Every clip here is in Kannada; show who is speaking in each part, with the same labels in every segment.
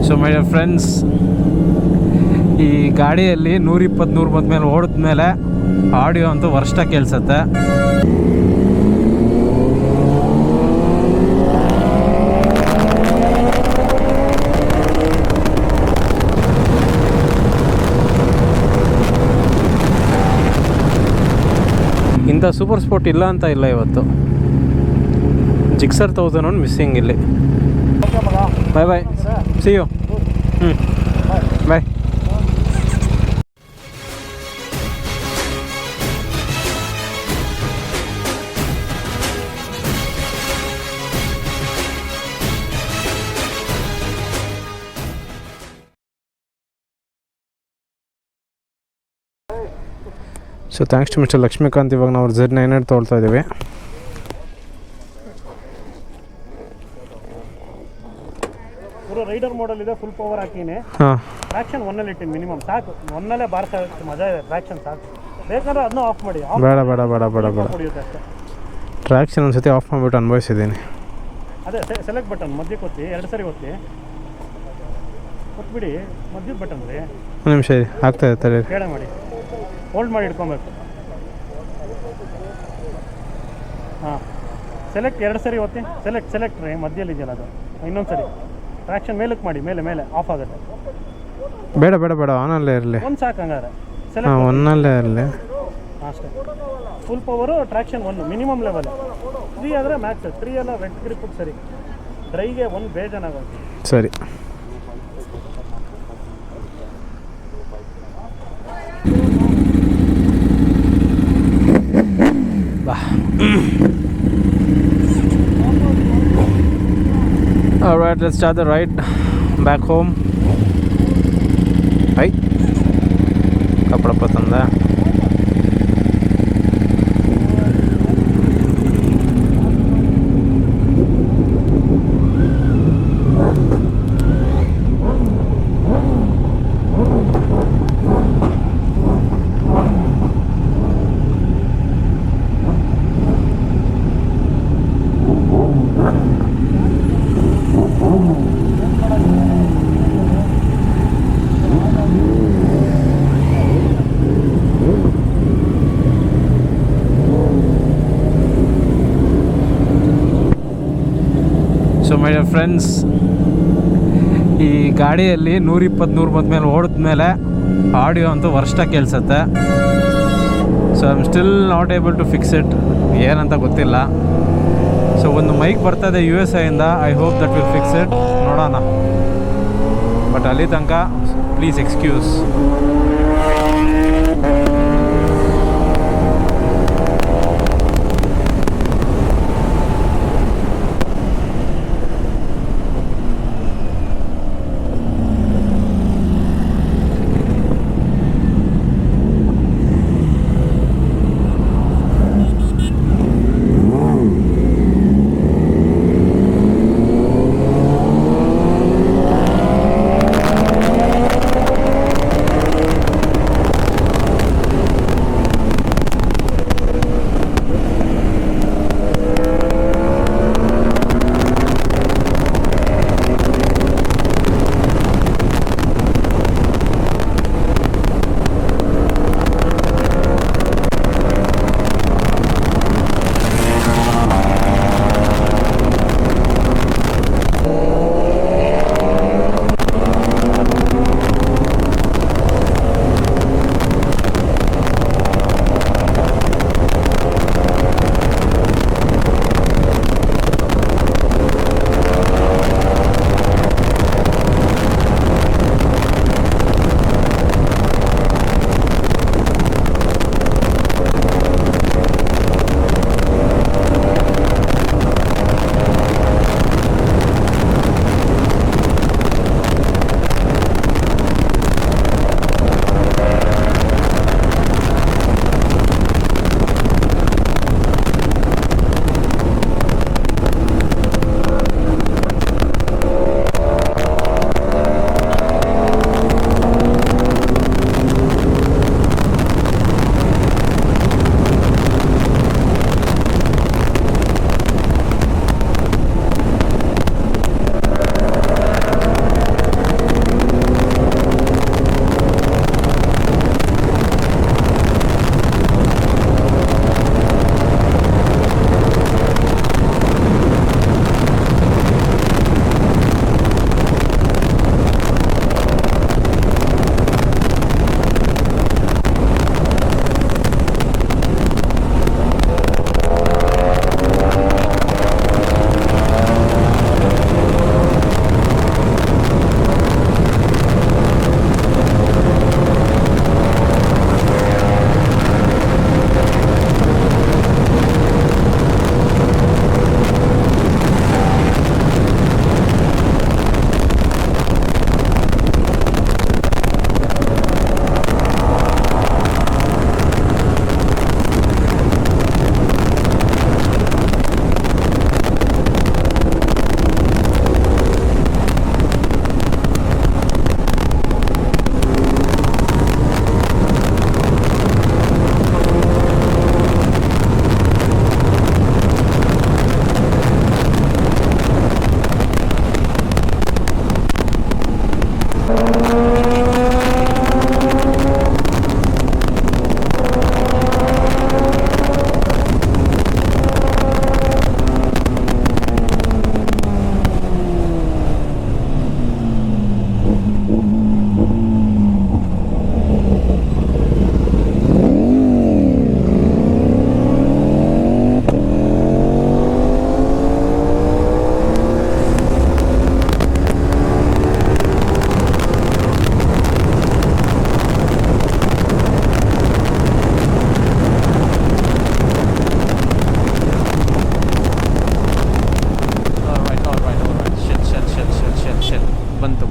Speaker 1: ಸೊ ಮೈ ಡಿಯರ್ ಫ್ರೆಂಡ್ಸ್, ಈ ಗಾಡಿಯಲ್ಲಿ 120-130 ಮೇಲೆ ಓಡಿದ ಮೇಲೆ ಆಡಿಯೋ ಅಂತೂ ವರ್ಷ ಕೇಳಿಸುತ್ತೆ. ಇಂಥ ಸೂಪರ್ ಸ್ಪೋರ್ಟ್ ಇಲ್ಲ ಅಂತ ಇಲ್ಲ ಇವತ್ತು. ಜಿಕ್ಸರ್ 1000 ಮಿಸ್ಸಿಂಗ್ ಇಲ್ಲಿ. Bye bye, see you. Bye. So thanks to mister Lakshmikant. ಇವಾಗ ನಾವು Z900 ತೊಗೊಳ್ತಾ ಇದ್ದೀವಿ.
Speaker 2: ಪೂರ ರೈಡರ್ ಮಾಡಲ್ ಇದೆ, ಫುಲ್ ಪವರ್ ಹಾಕಿನಿ. ಟ್ರಾಕ್ಷನ್ 1 ಇಟ್ಟಿನಿ ಮಿನಿಮಮ್, ಸಾಕು. 1 ಬಾರ್ಸ ಮಜಾ ಇದೆ, ಟ್ರಾಕ್ಷನ್ ಸಾಕು. ಬೇಕಾದ್ರೆ ಅದನ್ನ ಆಫ್ ಮಾಡಿ.
Speaker 1: ಬೇಡ ಟ್ರಾಕ್ಷನ್ ಒಂದ್ಸತಿ ಆಫ್ ಮಾಡಿಬಿಟ್ಟು ಅನುಭವಿಸಿದ್ದೀನಿ.
Speaker 2: ಅದೇ ಸೆಲೆಕ್ಟ್ ಬಟನ್ ಮಧ್ಯಕ್ಕೆ ಒತ್ತಿ, 2 ಸರಿ ಒತ್ತಿ, ಒತ್ಬಿಡಿ ಮಧ್ಯದ ಬಟನ್ ರೀ.
Speaker 1: ಒಂದು ನಿಮಿಷ ಆಗ್ತಾ ಇರ್ತಾರೆ,
Speaker 2: ಕೇಳ ಮಾಡಿ, ಹೋಲ್ಡ್ ಮಾಡಿ ಇಟ್ಕೊಬೇಕು. ಹಾಂ, ಸೆಲೆಕ್ಟ್ 2 ಸರಿ ಒತ್ತಿ, ಸೆಲೆಕ್ಟ್ ರೀ, ಮಧ್ಯದಲ್ಲಿ ಇದೆಯಲ್ಲ ಅದು. ಇನ್ನೊಂದು ಸರಿ ಟ್ರಾಕ್ಷನ್ ಮೇಲಕ್ಕೆ ಮಾಡಿ, ಮೇಲೆ ಆಫ್ ಆಗುತ್ತೆ.
Speaker 1: ಬೇಡ ಆನಲ್ಲೇ ಇರಲಿ.
Speaker 2: ಒಂದು ಸಾಕು ಹಂಗಾದ್ರೆ.
Speaker 1: ಒನ್ನಲ್ಲೇ ಇರಲಿ
Speaker 2: ಅಷ್ಟೇ. Full power, traction 1 minimum level. 3 ಆದರೆ ಮ್ಯಾಕ್ಸ್. 3 ಎಲ್ಲ ವೆಟ್ ಗ್ರಿಪ್ಪಿಗೆ ಸರಿ, ಡ್ರೈಗೆ 1 ಬೇಜಾನಾಗುತ್ತೆ.
Speaker 1: ಸರಿ. Alright, let's start the ride back home. Hi. Kapda patanda. So my dear friends, ಈ ಗಾಡಿಯಲ್ಲಿ 120-130 ಮೇಲೆ ಓಡಿದ ಮೇಲೆ ಆಡಿಯೋ ಅಂತೂ ವರ್ಷ ಕೇಳಿಸುತ್ತೆ. So I am still not able to fix it. ಏನಂತ ಗೊತ್ತಿಲ್ಲ. ಸೊ ಒಂದು ಮೈಕ್ ಬರ್ತದೆ USA ಇಂದ. I hope that will fix it. ನೋಡೋಣ. ಬಟ್ ಅಲ್ಲಿ ತನಕ ಪ್ಲೀಸ್ ಎಕ್ಸ್ಕ್ಯೂಸ್.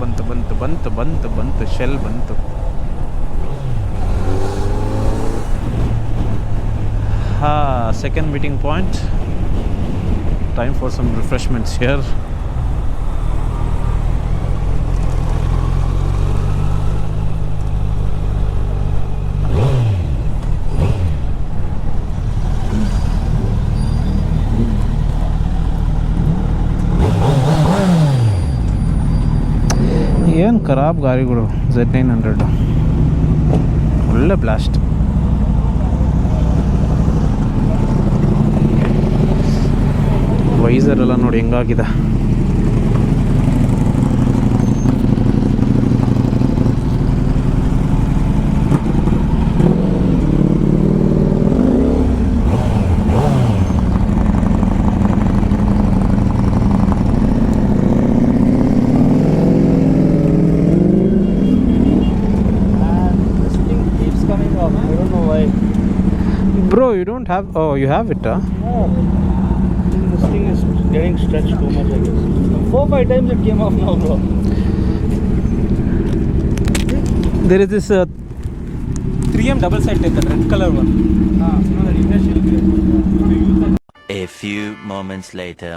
Speaker 1: ಬಂತು ಶೆಲ್ ಬಂತು. Second meeting point. Time for some refreshments here. ಏನು ಖರಾಬ್ ಗಾಡಿಗಳು Z900 ಒಳ್ಳೆ ಬ್ಲಾಸ್ಟ್. ವೈಸರ್ ಎಲ್ಲ ನೋಡಿ ಹೆಂಗಾಗಿದೆ. Bro, you don't have... Oh, you have it, huh?
Speaker 2: Yeah. This thing is getting stretched too much, I guess. 4-5 times it came off now, bro.
Speaker 1: There is this 3M double side tape, the red color one.
Speaker 2: No, that industrial grade.
Speaker 3: A few moments later.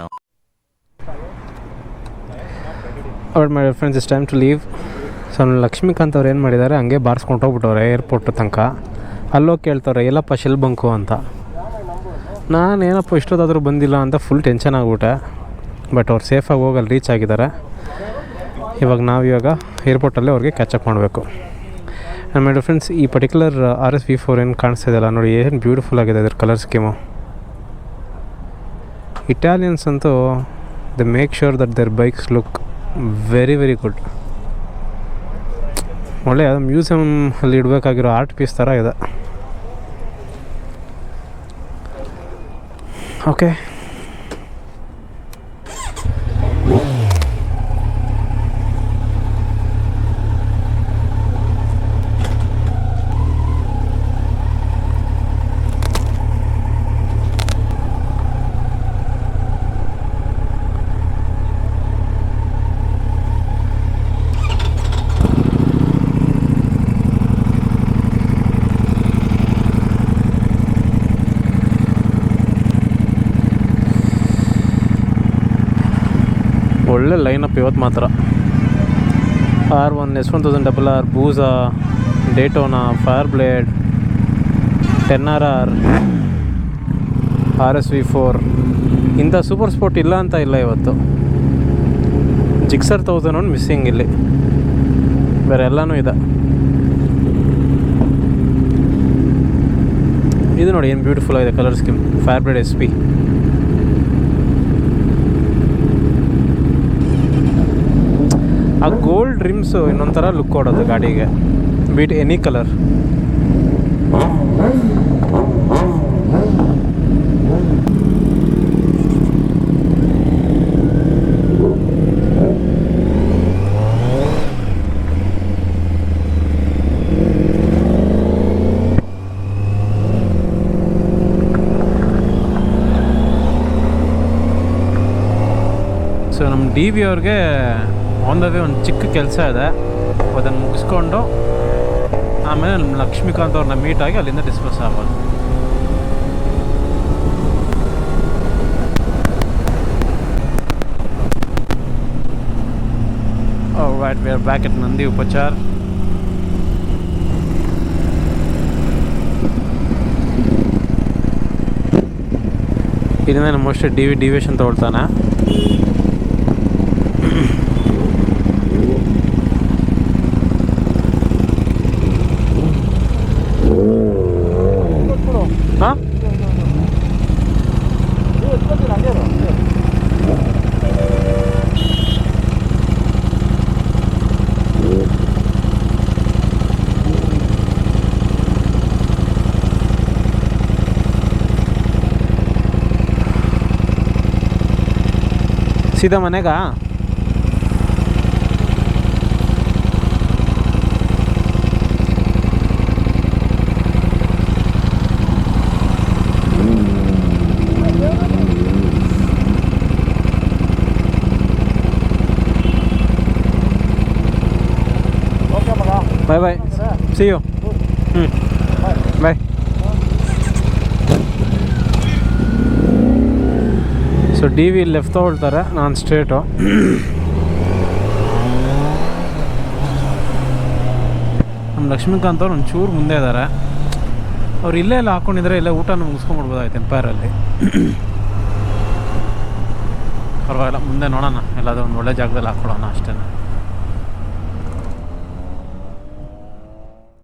Speaker 1: Alright, my dear friends, it's time to leave. So Lakshmikanth ಅವ್ರು ಏನು ಮಾಡಿದ್ದಾರೆ, ಹಂಗೆ ಬಾರಿಸ್ಕೊಂಡು ಹೋಗ್ಬಿಟ್ಟವ್ರೆ ಏರ್ಪೋರ್ಟ್ ತನಕ. ಅಲ್ಲೋಗಿ ಕೇಳ್ತವ್ರೆ ಎಲ್ಲಪ್ಪ ಶೆಲ್ ಬಂಕು ಅಂತ. ನಾನು ಏನಪ್ಪ ಇಷ್ಟೊತ್ತಾದರೂ ಬಂದಿಲ್ಲ ಅಂತ ಫುಲ್ ಟೆನ್ಷನ್ ಆಗಿಬಿಟ್ಟೆ. ಬಟ್ ಅವ್ರು ಸೇಫಾಗಿ ಹೋಗಲ್ಲಿ ರೀಚ್ ಆಗಿದ್ದಾರೆ. ಇವಾಗ ಏರ್ಪೋರ್ಟಲ್ಲೇ ಅವ್ರಿಗೆ ಕ್ಯಾಚಪ್ ಮಾಡಬೇಕು. ಆ್ಯಂಡ್ ಮೈ ಡಿಯರ್ ಫ್ರೆಂಡ್ಸ್, ಈ ಪರ್ಟಿಕ್ಯುಲರ್ RS-V4 ಏನು ಕಾಣಿಸ್ತಿದೆಯಲ್ಲ ನೋಡಿ, ಏನು ಬ್ಯೂಟಿಫುಲ್ ಆಗಿದೆ ಇದ್ರ ಕಲರ್ ಸ್ಕೀಮು. ಇಟಾಲಿಯನ್ಸ್ ಅಂತೂ they make sure that their bikes look very very good. ಒಳ್ಳೆ ಅದು ಮ್ಯೂಸಿಯಮ್ ಅಲ್ಲಿ ಇಡಬೇಕಾಗಿರೋ ಆರ್ಟ್ ಪೀಸ್ ಥರ ಇದೆ. ಓಕೆ, ಒಳ್ಳೆ ಲೈನಪ್ ಇವತ್ತು ಮಾತ್ರ. R1, S1000RR, ಬೂಸಾ, ಡೇಟೋನಾ, ಫೈರ್ ಬ್ಲೇಡ್, 10RR, RS-V4 ಇಂಥ ಸೂಪರ್ ಸ್ಪೋರ್ಟ್ ಇಲ್ಲ ಅಂತ ಇಲ್ಲ ಇವತ್ತು. ಜಿಕ್ಸರ್ 1000 ಮಿಸ್ಸಿಂಗ್ ಇಲ್ಲಿ, ಬೇರೆ ಎಲ್ಲನೂ ಇದೆ. ಇದು ನೋಡಿ ಏನು ಬ್ಯೂಟಿಫುಲ್ ಆಗಿದೆ colour scheme, fire blade SP. ಆ ಗೋಲ್ಡ್ ರಿಮ್ಸು ಇನ್ನೊಂಥರ ಲುಕ್ ಕೊಡೋದು ಗಾಡಿಗೆ, ಬೀಟ್ ಎನಿ ಕಲರ್. ಸೊ ನಮ್ಮ DV ಅವ್ರಿಗೆ ಒಂದೇ ಒಂದು ಚಿಕ್ಕ ಕೆಲಸ ಇದೆ, ಅದನ್ನು ಮುಗಿಸ್ಕೊಂಡು ಆಮೇಲೆ ನಮ್ಮ ಲಕ್ಷ್ಮೀಕಾಂತ್ ಅವ್ರನ್ನ ಮೀಟಾಗಿ ಅಲ್ಲಿಂದ ಡಿಸ್ಪಸ್ ಆಗೋದು. Alright, we are back at Nandi Upachar. ಇದರಿಂದ ನಮ್ಮ ಮೋಸ್ಟ್ ಡಿವಿಯೇಷನ್ ತೊಗೊಳ್ತಾನೆ. ಹಾಂ, ಸೀದಾ ಮನೆಗಾ? Bye bye, see you. Bye. So D V left ತೊಗೊಳ್ತಾರೆ, ನಾನು ಸ್ಟ್ರೇಟು. ನಮ್ಮ ಲಕ್ಷ್ಮೀಕಾಂತ್ ಅವ್ರು ಒಂಚೂರು ಮುಂದೆ ಇದ್ದಾರೆ. ಅವ್ರು ಇಲ್ಲೇ ಎಲ್ಲ ಹಾಕ್ಕೊಂಡಿದ್ರೆ ಇಲ್ಲೇ ಊಟನ ಮುಗಿಸ್ಕೊಂಡ್ಬಿಡ್ಬೋದಾಯ್ತು ಎಂಪೈರಲ್ಲಿ. ಪರವಾಗಿಲ್ಲ, ಮುಂದೆ ನೋಡೋಣ, ಎಲ್ಲಾದರೂ ಒಂದು ಒಳ್ಳೆ ಜಾಗದಲ್ಲಿ ಹಾಕ್ಕೊಡೋಣ ಅಷ್ಟೇ.